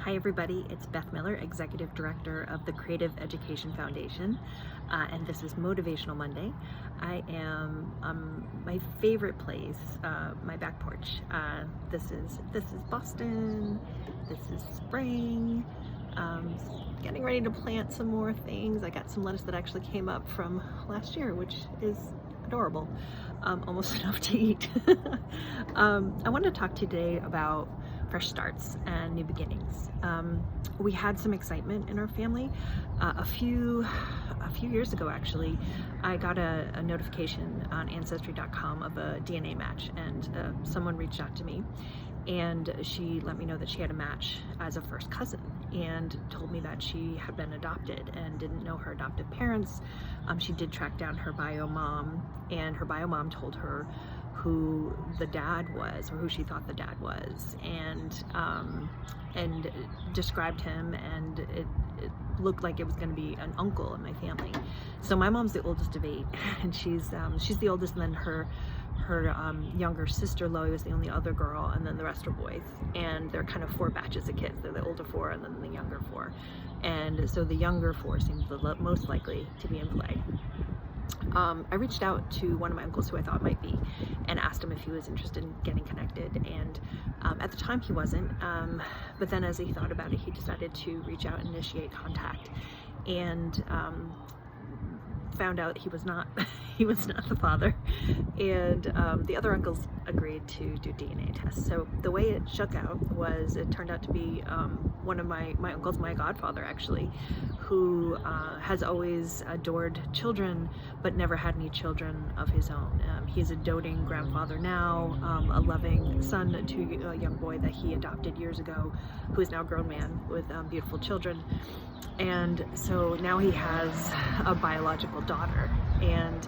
Hi everybody, it's Beth Miller, Executive Director of the Creative Education Foundation, and this is Motivational Monday. I am my favorite place, my back porch. This is Boston. This is spring. Getting ready to plant some more things. I got some lettuce that actually came up from last year, which is adorable, almost enough to eat. I want to talk today about fresh starts and new beginnings. We had some excitement in our family. A few years ago, actually, I got a notification on Ancestry.com of a DNA match, and someone reached out to me, and she let me know that she had a match as a first cousin, and told me that she had been adopted and didn't know her adoptive parents. She did track down her bio mom, and her bio mom told her who the dad was, or who she thought the dad was, and described him, and it looked like it was going to be an uncle in my family. So my mom's the oldest of 8, and she's the oldest, and then her younger sister Loie was the only other girl, and then the rest are boys. And they're kind of 4 batches of kids. They're the older 4 and then the younger 4. And so the younger 4 seems the most likely to be in play. I reached out to one of my uncles who I thought might be, and asked him if he was interested in getting connected, and at the time he wasn't, but then as he thought about it, he decided to reach out and initiate contact, and found out he was not he was not the father, and the other uncles agreed to do DNA tests. So the way it shook out was, it turned out to be one of my uncles, my godfather actually, who has always adored children but never had any children of his own. He's a doting grandfather now, a loving son to a young boy that he adopted years ago, who is now a grown man with beautiful children. And so now he has a biological daughter, and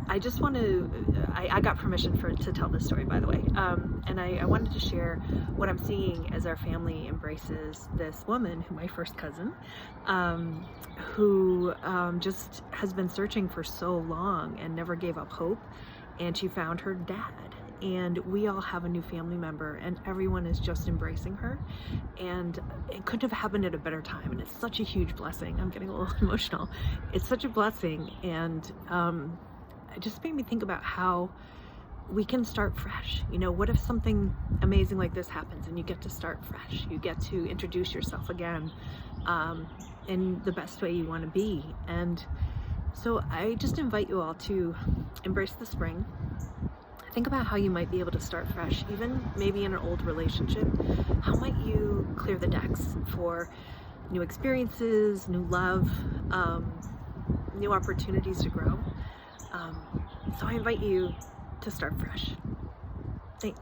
I just want to, I got permission to tell this story, by the way, and I wanted to share what I'm seeing as our family embraces this woman, who my first cousin, who just has been searching for so long and never gave up hope, and she found her dad. And we all have a new family member, and everyone is just embracing her, and it couldn't have happened at a better time, and it's such a huge blessing. I'm getting a little emotional. It's such a blessing, and it just made me think about how we can start fresh. You know, what if something amazing like this happens and you get to start fresh? You get to introduce yourself again in the best way you want to be. And so I just invite you all to embrace the spring. Think about how you might be able to start fresh, even maybe in an old relationship. How might you clear the decks for new experiences, new love, new opportunities to grow? So I invite you to start fresh. Thanks.